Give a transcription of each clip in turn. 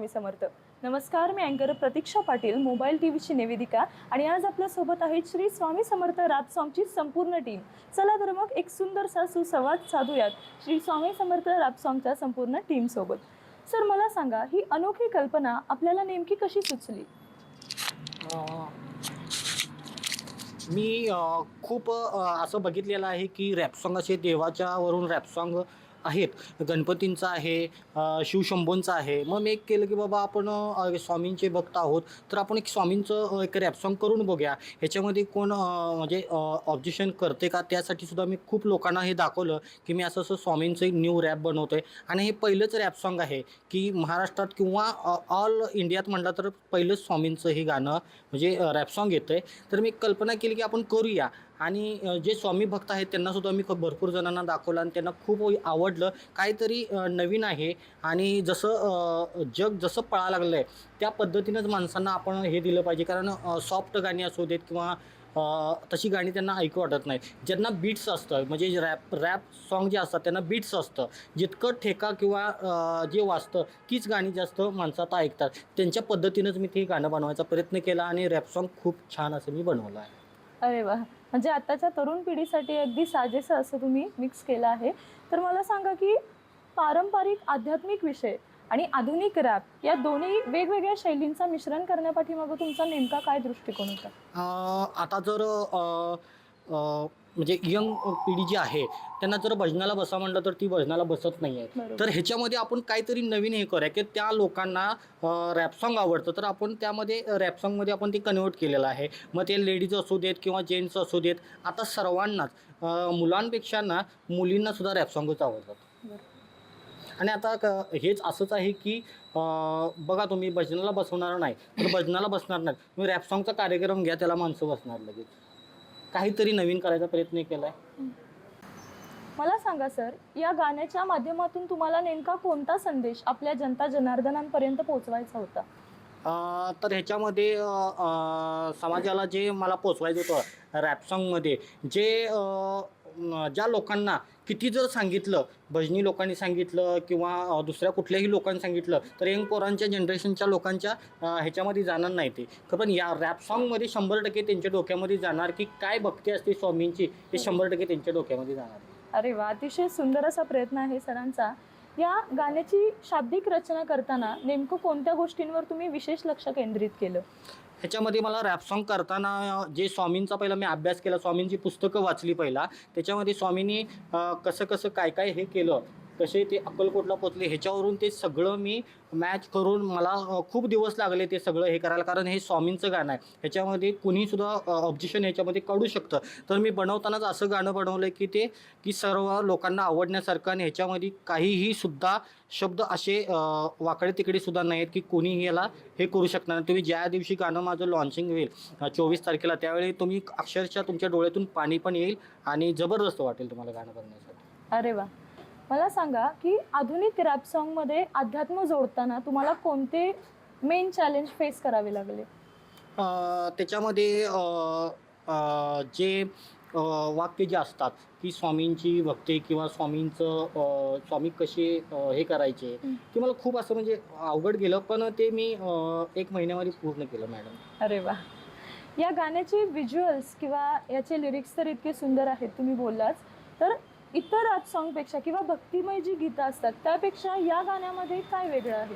स्वामी समर्थ. नमस्कार, मी अँकर प्रतीक्षा पाटील, मोबाईल टीव्हीची निवेदिका, आणि आज आपल्या सोबत आहे श्री स्वामी समर्थ रॅप सॉन्गची संपूर्ण टीम. चला तर मग एक सुंदरसा सुसंवाद साधूयात श्री स्वामी समर्थ रॅप सॉन्गच्या संपूर्ण टीम सोबत. सर, मला सांगा, ही अनोखी कल्पना आपल्याला नेमकी कशी सुचली? मी खूप असं बघितलेलं आहे की रॅप सॉन्ग असे देवाच्यावरून रॅप सॉन्ग आहेत. गणपतींचं आहे, शिवशंभोंचं आहे. मग मी एक केलं की बाबा आपण स्वामींचे भक्त आहोत, तर आपण एक स्वामींचं एक रॅप सॉन्ग करून बघूया. ह्याच्यामध्ये कोण म्हणजे ऑब्जेक्शन करते का, त्यासाठी सुद्धा मी खूप लोकांना हे दाखवलं की मी असं असं स्वामींचं एक न्यू रॅप बनवतो आहे. आणि हे पहिलंच रॅप सॉन्ग आहे की महाराष्ट्रात किंवा ऑल इंडियात म्हटलं तर पहिलंच स्वामींचं हे गाणं म्हणजे रॅप सॉन्ग येतं आहे. तर मी कल्पना केली की आपण करूया. आणि जे स्वामी भक्त आहेत त्यांनासुद्धा मी भरपूर जणांना दाखवलं आणि त्यांना खूप आवडलं. काहीतरी नवीन आहे आणि जसं जग जसं पळायला लागलं आहे त्या पद्धतीनंच माणसांना आपण हे दिलं पाहिजे. कारण सॉफ्ट गाणी असू देत किंवा तशी गाणी त्यांना ऐकू वाटत नाही. ज्यांना बीट्स असतं म्हणजे रॅप सॉन्ग जे असतात त्यांना बीट्स असतं. जितकं ठेका किंवा जे वाजतं तीच गाणी जास्त माणसं आता ऐकतात. त्यांच्या पद्धतीनंच मी ते गाणं बनवायचा प्रयत्न केला आणि रॅप सॉन्ग खूप छान असं मी बनवलं आहे. अरे वा, म्हणजे आताच्या तरुण पिढीसाठी अगदी साजेसं असं तुम्ही मिक्स केलं आहे. तर मला सांगा की पारंपरिक आध्यात्मिक विषय आणि आधुनिक रॅप या दोन्ही वेगवेगळ्या शैलींचं मिश्रण करण्यापाठीमागं तुमचा नेमका काय दृष्टिकोन होता? आता जर म्हणजे यंग पिढी जी आहे त्यांना जर भजनाला बसा म्हटलं तर ती भजनाला बसत नाही आहे. बरोबर. तर ह्याच्यामध्ये आपण काहीतरी नवीन हे करूया की त्या लोकांना रॅप सॉन्ग आवडतं, तर आपण त्यामध्ये रॅप सॉन्गमध्ये आपण ते कन्वर्ट केलेलं आहे. मग ते लेडीज असू देत किंवा जेंट्स असू देत, आता सर्वांनाच मुलांपेक्षा ना मुलींनासुद्धा रॅप सॉन्गच आवडतात. बरं. आणि आता हेच असंच आहे की बघा तुम्ही भजनाला बसवणार नाही तर भजनाला बसणार नाही, तुम्ही रॅप सॉन्गचा कार्यक्रम घ्या, त्याला माणसं बसणार लगेच. काहीतरी नवीन करायचा प्रयत्न केला आहे. मला सांगा सर, या गाण्याच्या माध्यमातून तुम्हाला नेमका कोणता संदेश आपल्या जनता जनार्दनांपर्यंत पोहोचवायचा होता? तर ह्याच्यामध्ये समाजाला जे मला पोचवायचं होतं रॅप सॉन्गमध्ये, जे ज्या लोकांना किती जर सांगितलं, भजनी लोकांनी सांगितलं किंवा दुसऱ्या कुठल्याही लोकांनी सांगितलं तर यंग पोरांच्या जनरेशनच्या लोकांच्या ह्याच्यामध्ये जाणार नाही ते. पण या रॅप सॉन्गमध्ये 100% त्यांच्या डोक्यामध्ये जाणार की काय भक्ती असते स्वामींची, हे 100% त्यांच्या डोक्यामध्ये जाणार. अरे वा, अतिशय सुंदर असा प्रयत्न आहे सरांचा. या गाण्याची शाब्दिक रचना करताना नेमकं कोणत्या गोष्टींवर तुम्ही विशेष लक्ष केंद्रित केलं? ह्याच्यामध्ये मला रॅप सॉन्ग करताना जे स्वामींचा पहिला मी अभ्यास केला, स्वामींची पुस्तकं वाचली पहिला. त्याच्यामध्ये स्वामींनी कसं कसं काय काय हे केलं, कसे ते अक्कलकोटला पोचले, ह्याच्यावरून ते सगळं मी मॅच करून मला खूप दिवस लागले ते सगळं हे करायला. कारण हे स्वामींचं गाणं आहे, ह्याच्यामध्ये कुणीसुद्धा ऑब्जेक्शन ह्याच्यामध्ये काढू शकतं. तर मी बनवतानाच असं गाणं बनवलं की ते की सर्व लोकांना आवडण्यासारखं, आणि ह्याच्यामध्ये काहीही सुद्धा शब्द असे वाकडे तिकडे सुद्धा नाही आहेत की कोणीही याला हे करू शकणार नाही. तुम्ही ज्या दिवशी गाणं माझं लॉन्चिंग होईल 24 तारखेला, त्यावेळी तुम्ही अक्षरशः तुमच्या डोळ्यातून पाणी पण येईल आणि जबरदस्त वाटेल तुम्हाला गाणं बनवण्यासाठी. अरे वा, मला सांगा की आधुनिक रॅप सॉन्गमध्ये अध्यात्म जोडताना तुम्हाला कोणते मेन चॅलेंज फेस करावे लागले? त्याच्यामध्ये जे वाक्य जे असतात की स्वामींची भक्ती किंवा स्वामींचं स्वामी कसे हे करायचे, ते मला खूप असं म्हणजे अवघड गेलं. पण ते मी 1 महिन्यामध्ये पूर्ण केलं मॅडम. अरे वा, या गाण्याचे व्हिज्युअल्स किंवा याचे लिरिक्स तर इतके सुंदर आहेत, तुम्ही बोललाच. तर इतर रॅप सॉन्गपेक्षा किंवा भक्तिमय जी गीतं असतात त्यापेक्षा या गाण्यामध्ये काय वेगळं आहे?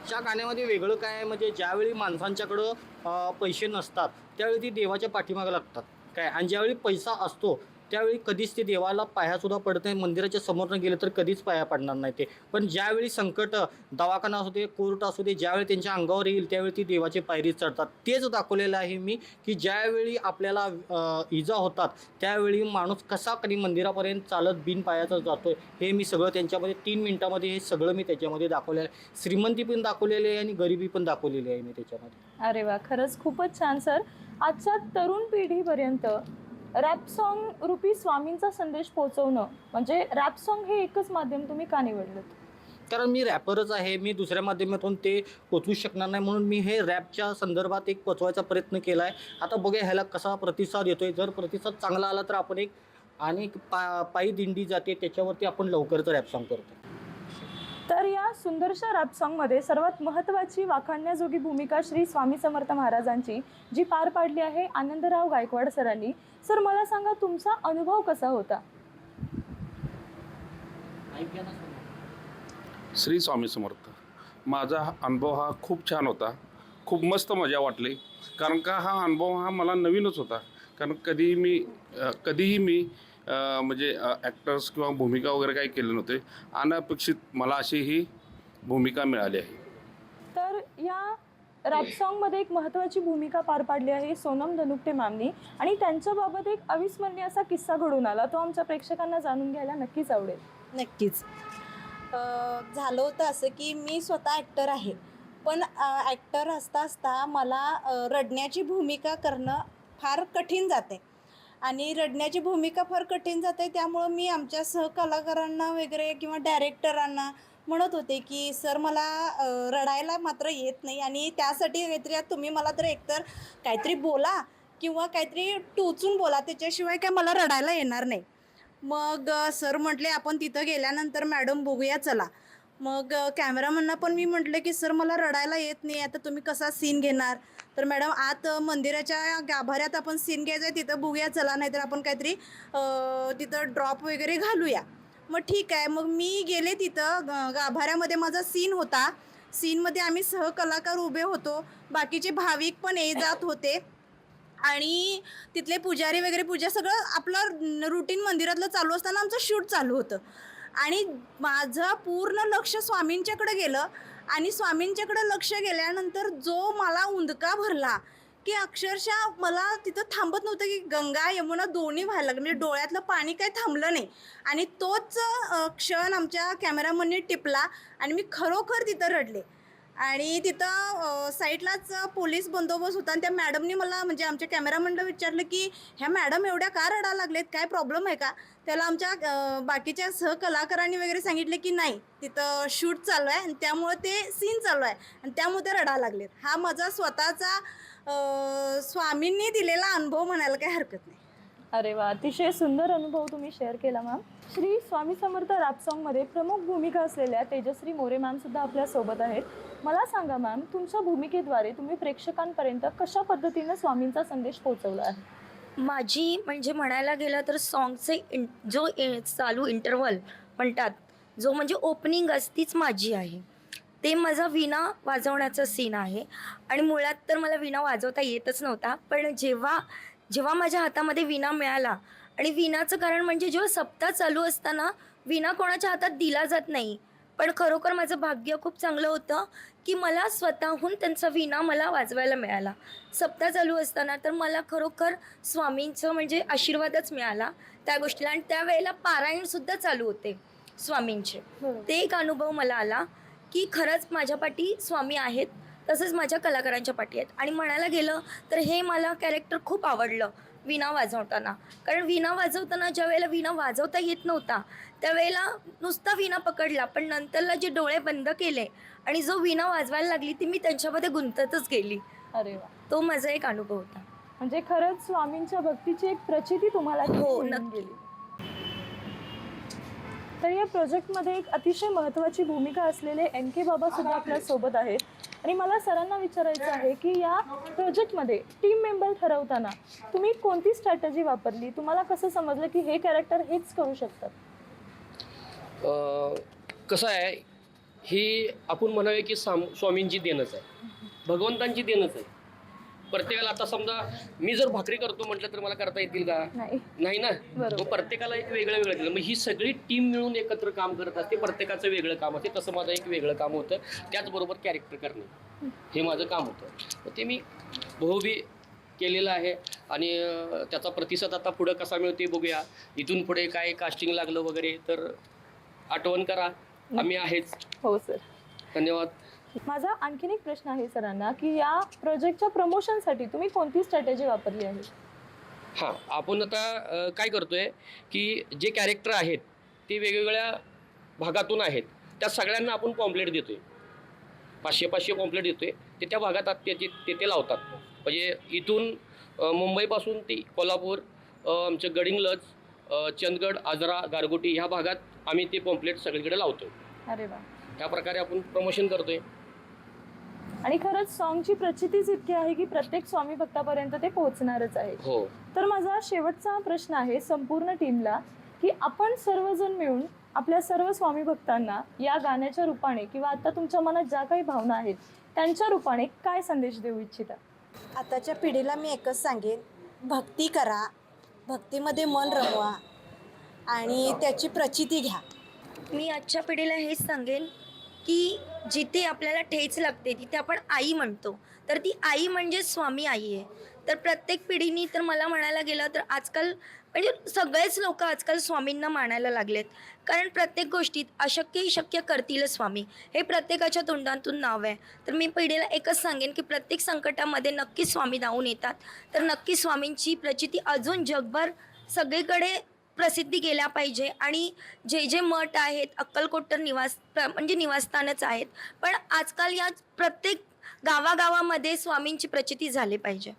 त्या गाण्यामध्ये वेगळं काय आहे म्हणजे ज्यावेळी माणसांच्याकडं पैसे नसतात त्यावेळी ती देवाच्या पाठीमागे लागतात काय, आणि ज्यावेळी पैसा असतो त्यावेळी कधीच ते देवाला पायासुद्धा पडत नाही. मंदिराच्या समोर न गेलं तर कधीच पाया पडणार नाही ते. पण ज्यावेळी संकट, दवाखाना असू दे, कोर्ट असू दे, ज्यावेळी त्यांच्या अंगावर येईल त्यावेळी ती देवाची पायरी चढतात. तेच दाखवलेलं आहे मी की ज्यावेळी आपल्याला इजा होतात त्यावेळी माणूस कसा कधी मंदिरापर्यंत चालत बिन पायाचा जातोय, हे मी सगळं त्यांच्यामध्ये 3 मिनिटामध्ये हे सगळं मी त्याच्यामध्ये दाखवलेलं आहे. श्रीमंती पण दाखवलेली आहे आणि गरिबी पण दाखवलेली आहे मी त्याच्यामध्ये. अरे वा, खरंच खूपच छान सर. आजच्या तरुण पिढीपर्यंत रॅप सॉन्ग रूपी स्वामींचा संदेश पोहोचवणं म्हणजे रॅप सॉन्ग हे एकच माध्यम तुम्ही का निवडलं? कारण मी रॅपरच आहे, मी दुसऱ्या माध्यमातून ते पोचवू शकणार नाही, म्हणून मी हे रॅपच्या संदर्भात एक पोचवायचा प्रयत्न केला आहे. आता बघूया ह्याला कसा प्रतिसाद येतोय. जर प्रतिसाद चांगला आला तर आपण एक आणि पायी दिंडी जाते त्याच्यावरती आपण लवकरच रॅप सॉन्ग करतो. तर या सुंदरशा रॅप सॉन्गमध्ये सर्वात महत्त्वाची वाखाणण्याजोगी भूमिका श्री स्वामी समर्थ महाराजांची जी पार पाडली आहे आनंदराव गायकवाड सरांनी. सर, मला सांगा तुमचा अनुभव कसा होता? श्री स्वामी समर्थ. माझा अनुभव हा खूप छान होता. खूप मस्त मजा वाटली, कारण का हा अनुभव हा मला नवीनच होता. कारण कधीही मी म्हणजे ॲक्टर्स किंवा भूमिका वगैरे काही केले नव्हते. अनपेक्षित मला अशी ही भूमिका मिळाली आहे. तर या रॅप सॉन्गमध्ये एक महत्त्वाची भूमिका पार पाडली आहे सोनम धनुकटे मॅमनी आणि त्यांच्याबाबत एक अविस्मरणीय असा किस्सा घडून आला, तो आमच्या प्रेक्षकांना जाणून घ्यायला नक्कीच आवडेल. नक्कीच. झालं होतं असं की मी स्वतः ॲक्टर आहे, पण ॲक्टर असता असता मला रडण्याची भूमिका करणं फार कठीण जाते आणि रडण्याची भूमिका फार कठीण जाते. त्यामुळं मी आमच्या सहकलाकारांना वगैरे किंवा डायरेक्टरांना म्हणत होते की सर मला रडायला मात्र येत नाही आणि त्यासाठी काहीतरी तुम्ही मला तर एकतर काहीतरी बोला किंवा काहीतरी टोचून बोला, त्याच्याशिवाय काय मला रडायला येणार नाही. मग सर म्हटले आपण तिथं गेल्यानंतर मॅडम बघूया चला. मग कॅमेरामॅनना पण मी म्हटलं की सर मला रडायला येत नाही, आता तुम्ही कसा सीन घेणार? तर मॅडम आत मंदिराच्या गाभाऱ्यात आपण सीन घ्यायचं आहे, तिथं बघूया चला, नाहीतर आपण काहीतरी तिथं ड्रॉप वगैरे घालूया. मग ठीक आहे. मग मी गेले तिथं गाभाऱ्यामध्ये माझा सीन होता. सीनमध्ये आम्ही सहकलाकार उभे होतो, बाकीचे भाविक पण ये जात होते आणि तिथले पुजारी वगैरे पूजा सगळं आपलं रुटीन मंदिरातलं चालू असताना आमचं शूट चालू होतं आणि माझं पूर्ण लक्ष स्वामींच्याकडे गेलं आणि स्वामींच्याकडे लक्ष गेल्यानंतर जो मला उंदका भरला की अक्षरशः मला तिथं थांबत नव्हतं की गंगा यमुना दोन्ही व्हायला लागलं, म्हणजे डोळ्यातलं पाणी काही थांबलं नाही आणि तोच क्षण आमच्या कॅमेरामनने टिपला आणि मी खरोखर तिथं रडले. आणि तिथं साईडलाच पोलीस बंदोबस्त होता आणि त्या मॅडमनी मला म्हणजे आमच्या कॅमेरामॅनला विचारलं की ह्या मॅडम एवढ्या का रडायला लागलेत, काय प्रॉब्लेम आहे का? त्याला आमच्या बाकीच्या सहकलाकारांनी वगैरे सांगितले की नाही, तिथं शूट चालू आहे आणि त्यामुळं ते सीन चालू आहे आणि त्यामुळे ते रडायला लागलेत. हा माझा स्वतःचा स्वामींनी दिलेला अनुभव म्हणायला काही हरकत नाही. अरे वा, अतिशय सुंदर अनुभव तुम्ही शेअर केला मॅम. श्री स्वामी समर्थ रॅप सॉन्गमध्ये प्रमुख भूमिका असलेल्या तेजश्री मोरे मॅम सुद्धा आपल्यासोबत आहेत. मला सांगा मॅम, तुमच्या भूमिकेद्वारे तुम्ही प्रेक्षकांपर्यंत कशा पद्धतीनं स्वामींचा संदेश पोहोचवला आहे? माझी म्हणजे म्हणायला गेलं तर सॉन्गचे जो चालू इंटरव्हल म्हणतात, जो म्हणजे ओपनिंग असतीच माझी आहे. ते माझा वीणा वाजवण्याचा सीन आहे आणि मुळात तर मला वीणा वाजवता येतच नव्हता, पण जेव्हा माझ्या हातामध्ये वीणा मिळाला आणि वीणाचं कारण म्हणजे जेव्हा सप्ताह चालू असताना वीणा कोणाच्या हातात दिला जात नाही, पण खरोखर माझं भाग्य खूप चांगलं होतं की मला स्वतःहून त्यांचा वीणा मला वाजवायला मिळाला सप्ताह चालू असताना. तर मला खरोखर स्वामींचं म्हणजे आशीर्वादच मिळाला त्या गोष्टीला आणि त्यावेळेला पारायणसुद्धा चालू होते स्वामींचे. ते एक अनुभव मला आला की खरंच माझ्या पाठी स्वामी आहेत, तसंच माझ्या कलाकारांच्या पाठी आहेत. आणि म्हणायला गेलं तर हे मला कॅरेक्टर खूप आवडलं वीणा वाजवताना, कारण वीणा वाजवताना ज्या वेळेला वीणा वाजवता येत नव्हता त्यावेळेला नुसता वीणा पकडला, पण नंतरला जे डोळे बंद केले आणि जो वीणा वाजवायला लागली ती मी त्यांच्यामध्ये गुंततच गेली. अरे वा, तो माझा एक अनुभव होता. म्हणजे खरंच स्वामींच्या भक्तीची एक प्रचिती तुम्हाला हो, मिळून नक्की. गेली. तर या प्रोजेक्टमध्ये एक अतिशय महत्त्वाची भूमिका असलेले NK बाबा सुद्धा आपल्या सोबत आहेत आणि मला सरांना विचारायचं आहे की या प्रोजेक्टमध्ये टीम मेंबर ठरवताना तुम्ही कोणती स्ट्रॅटेजी वापरली? तुम्हाला कसं समजलं की हे कॅरेक्टर हेच करू शकतात? कसं आहे, ही आपण म्हणावे की स्वामींची देणच आहे, भगवंतांची देणच आहे. प्रत्येकाला आता समजा मी जर भाकरी करतो म्हटलं तर मला करता येतील का? नाही ना. मग प्रत्येकाला एक वेगळं दिलं. मग ही सगळी टीम मिळून एकत्र काम करत असते, प्रत्येकाचं वेगळं काम असते. तसं माझं एक वेगळं काम होतं, त्याचबरोबर कॅरेक्टर करणे हे माझं काम होतं. ते मी बहुबी केलेलं आहे आणि त्याचा प्रतिसाद आता पुढं कसा मिळते बघूया. इथून पुढे काय कास्टिंग लागलं वगैरे तर आठवण करा, आम्ही आहेच. हो सर, धन्यवाद. माझा आणखीन एक प्रश्न आहे सरांना की या प्रोजेक्टच्या प्रमोशनसाठी तुम्ही कोणती स्ट्रॅटेजी वापरली आहे? हां, आपण आता काय करतोय की जे कॅरेक्टर आहेत ते वेगवेगळ्या भागातून आहेत, त्या सगळ्यांना आपण पॉम्पलेट देतोय. 500 पॉम्पलेट देतोय. ते त्या भागात ते लावतात. म्हणजे इथून मुंबईपासून ते कोल्हापूर, आमचं गडिंग्लज, चंदगड, आजरा, गारगोटी ह्या भागात आम्ही ते पॉम्पलेट सगळीकडे लावतोय. अरे वा. ह्या प्रकारे आपण प्रमोशन करतोय. आणि खरंच सॉन्गची प्रचितीच इतकी आहे की प्रत्येक स्वामी भक्तापर्यंत ते पोहोचणारच आहे. हो. तर माझा शेवटचा प्रश्न आहे संपूर्ण टीमला की आपण सर्वजण मिळून आपल्या सर्व स्वामी भक्तांना या गाण्याच्या रूपाने किंवा आता तुमच्या मनात ज्या काही भावना आहेत त्यांच्या रूपाने काय संदेश देऊ इच्छिता? आताच्या पिढीला मी एकच सांगेन, भक्ती करा, भक्तीमध्ये मन रमवा आणि त्याची प्रचिती घ्या. मी आजच्या पिढीला हेच सांगेन की जिथे आपल्याला ठेच लागते तिथे आपण आई म्हणतो, तर ती आई म्हणजे स्वामी आई आहे. तर प्रत्येक पिढीनी तर मला म्हणायला गेलं तर आजकाल म्हणजे सगळेच लोक आजकाल स्वामींना मानायला लागलेत. कारण प्रत्येक गोष्टीत अशक्यही शक्य करतील स्वामी, हे प्रत्येकाच्या तोंडातून नाव आहे. तर मी पिढीला एकच सांगेन की प्रत्येक संकटामध्ये नक्कीच स्वामी धावून येतात. तर नक्की स्वामींची प्रचिती अजून जगभर सगळीकडे प्रसिद्धी गेल्या पाहिजे. आणि जे जे मठ आहेत, अक्कलकोट तर म्हणजे निवासस्थानच आहेत, पण आजकाल या प्रत्येक गावागावामध्ये स्वामींची प्रचिती झाली पाहिजे.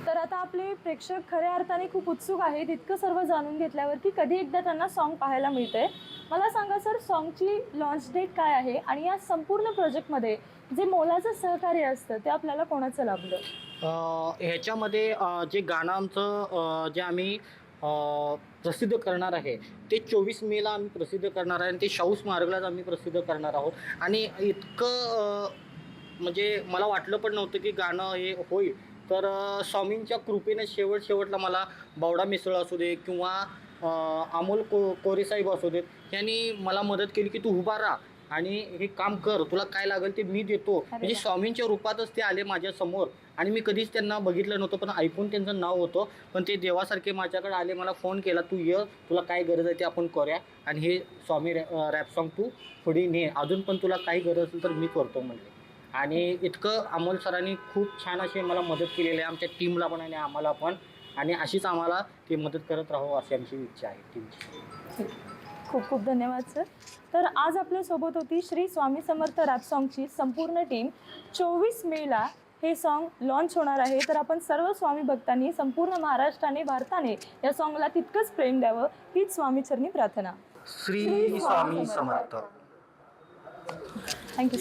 तर आता आपले प्रेक्षक खऱ्या अर्थाने खूप उत्सुक आहेत इतकं सर्व जाणून घेतल्यावर की कधी एकदा त्यांना सॉन्ग पाहायला मिळतंय. मला सांगा सर, सॉन्गची लॉन्च डेट काय आहे आणि या संपूर्ण प्रोजेक्टमध्ये जे मोलाचं सहकार्य असतं ते आपल्याला कोणाचं लाभलं? ह्याच्यामध्ये जे गाणं आमचं जे आम्ही प्रसिद्ध करणार आहे ते 24 मेला आम्ही प्रसिद्ध करणार आहे आणि ते शाहू स्मारकलाच आम्ही प्रसिद्ध करणार आहोत. आणि इतकं म्हणजे मला वाटलं पण नव्हतं की गाणं हे होईल. तर स्वामींच्या कृपेने शेवटला मला बावडा मिसळ असू दे किंवा अमोल कोरेसाहेब असू देत, यांनी मला मदत केली की तू उभा राहा आणि हे काम कर, तुला काय लागेल ते मी देतो. म्हणजे स्वामींच्या रूपातच ते आले माझ्यासमोर आणि मी कधीच त्यांना बघितलं नव्हतं, पण ऐकून त्यांचं नाव होतं. पण ते देवासारखे माझ्याकडे आले, मला फोन केला, तू ये, तुला काय गरज आहे ते आपण करूया आणि हे स्वामी रॅप सॉन्ग तू पुढे ने, अजून पण तुला काही गरज असेल तर मी करतो म्हणले. आणि इतकं अमोल सरांनी खूप छान असे मला मदत केलेली आहे, आमच्या टीमला पण आणि आम्हाला पण, आणि अशीच आम्हाला ते मदत करत राहावं अशी आमची इच्छा आहे टीमची. खूप खूप धन्यवाद सर. तर आज आपल्यासोबत होती श्री स्वामी समर्थ रॅप सॉन्गची संपूर्ण टीम. 24 मेला हे सॉन्ग लॉन्च होणार आहे. तर आपण सर्व स्वामी भक्तांनी संपूर्ण महाराष्ट्राने भारताने या सॉन्गला तितकंच प्रेम द्यावं हीच स्वामीचरणी प्रार्थना. श्री स्वामी समर्थ.